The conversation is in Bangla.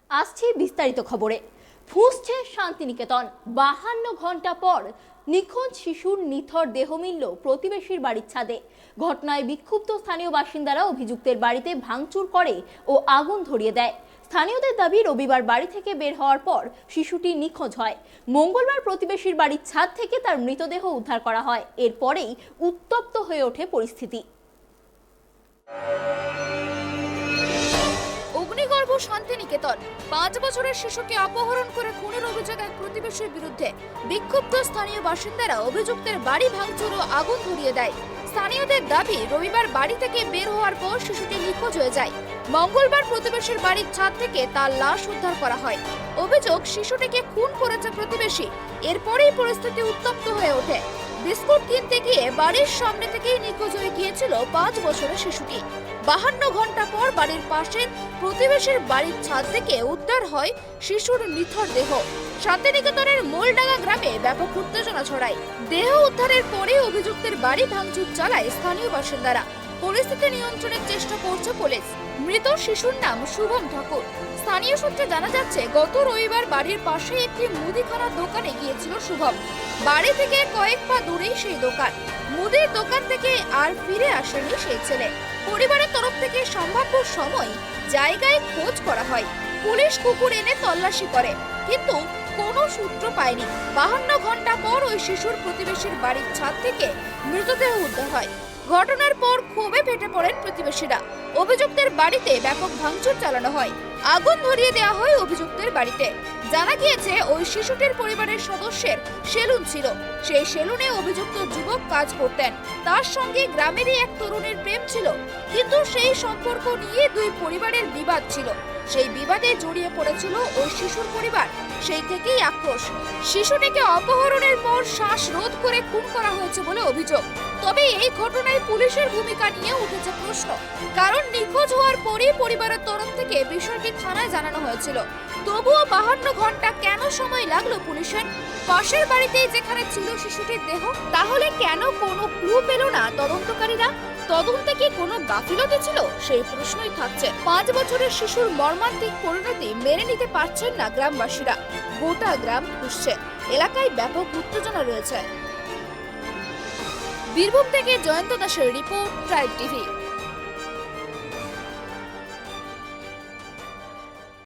আসছি বিস্তারিত খবরে। ফুঁসছে শান্তিনিকেতন। 52 ঘন্টা পর নিখোঁজ শিশুর নিথর দেহ মিলল প্রতিবেশীর বাড়ির ছাদে। ঘটনায় বিক্ষুব্ধ স্থানীয় বাসিন্দারা অভিযুক্তের বাড়িতে ভাঙচুর করে ও আগুন ধরিয়ে দেয়। স্থানীয়দের দাবি, রবিবার বাড়ি থেকে বের হওয়ার পর শিশুটি নিখোঁজ হয়। মঙ্গলবার প্রতিবেশীর বাড়ির ছাদ থেকে তার মৃতদেহ উদ্ধার করা হয়। এরপরেই উত্তপ্ত হয়ে ওঠে পরিস্থিতি। অগ্নিগর্ভ শান্তিনিকেতন। 5 বছরের শিশুকে অপহরণ করে খুনের অভিযোগ এক প্রতিবেশীর বিরুদ্ধে। বিক্ষুব্ধ স্থানীয় বাসিন্দারা অভিযুক্তের বাড়ি ভাঙচুর ও আগুন ধরিয়ে দেয়। স্থানীয়দের দাবি, রবিবার বাড়ি থেকে বের হওয়ার পর শিশুটি নিখোঁজ হয়ে যায়। মঙ্গলবার প্রতিবেশীর বাড়ির ছাদ থেকে তার লাশ উদ্ধার করা হয়। অভিযোগ, শিশুটিকে খুন করেছে প্রতিবেশী। এরপরেই পরিস্থিতি উত্তপ্ত হয়ে ওঠে। বিস্কুট কিনতে গিয়ে বাড়ির সামনে থেকেই নিখোঁজ হয়ে গিয়েছিল 5 বছরের শিশুটি। 52 ঘন্টা পর বাড়ির পাশের প্রতিবেশীর বাড়ির ছাদ থেকে উদ্ধার হয় শিশুর নিথর দেহ। শান্তিনিকেতনের মোলডাঙ্গা গ্রামে ব্যাপক উত্তেজনা ছড়ায়। দেহ উদ্ধারের পরে অভিযুক্তের বাড়ি ভাঙচুর চালায় স্থানীয় বাসিন্দারা। পরিস্থিতি নিয়ন্ত্রণের চেষ্টা করছে পুলিশ। মৃত শিশুর নাম শুভম ঠাকুর। স্থানীয় সূত্রে জানা যাচ্ছে, গত রবিবার বাড়ির পাশে একটি মুদিখানার দোকানে গিয়েছিল শুভম। বাড়ি থেকে কয়েক পা দূরেই সেই দোকান। মুদির দোকান থেকে আর ফিরে আসেনি সেই ছেলে। পরিবারের তরফ থেকে সম্ভাব্য সময় জায়গায় খোঁজ করা হয়। পুলিশ কুকুর এনে তল্লাশি করে, কিন্তু কোনো সূত্র পায়নি। 52 ঘন্টা পর ওই শিশুর প্রতিবেশীর বাড়ির ছাদ থেকে মৃতদেহ উদ্ধার হয়। ঘটনার পর ক্ষোভে ফেটে পড়েন প্রতিবেশীরা। অভিযুক্তের বাড়িতে ব্যাপক ভাঙচুর চালানো হয়। আগুন ধরিয়ে দেওয়া হয় অভিযুক্তের বাড়িতে। জানা গিয়েছে, ওই শিশুটির পরিবারের সদস্যের সেলুন ছিল। সেই সেলুনে অভিযুক্ত যুবক কাজ করতেন। তার সঙ্গে গ্রামেরই এক তরুণীর প্রেম ছিল, কিন্তু সেই সম্পর্ক নিয়ে দুই পরিবারের বিবাদ ছিল। সেই বিবাদে জড়িয়ে পড়েছিল ওই শিশুর পরিবার। সেই থেকেই আক্রোশ। শিশুটিকে অপহরণের পর শ্বাসরোধ করে খুন করা হয়েছে বলে অভিযোগ। তবে এই ঘটনায় পুলিশের ভূমিকা নিয়ে উঠেছে প্রশ্ন। কারণ নিখোঁজ হওয়ার পরই পরিবারের তরফ থেকে বিষয়টি থানায় জানানো হয়েছিল। তবুও 52 ঘন্টা কেন সময় লাগলো পুলিশের? পাশের বাড়িতেই যেখানে ছিল শিশুটির দেহ, তাহলে কেন কোনো ক্লু পেল না তদন্তকারীরা? তদন্তে কি কোনো গাফিলতি ছিল? সেই প্রশ্নই থাকছে। 5 বছরের শিশুর মর্মান্তিক পরিণতি মেনে নিতে পারছেন না গ্রামবাসীরা। গোটা গ্রাম ফুঁসছে। এলাকায় ব্যাপক উত্তেজনা রয়েছে। বীরভূম থেকে জয়ন্ত দাসের রিপোর্ট, ট্রাইব টিভি।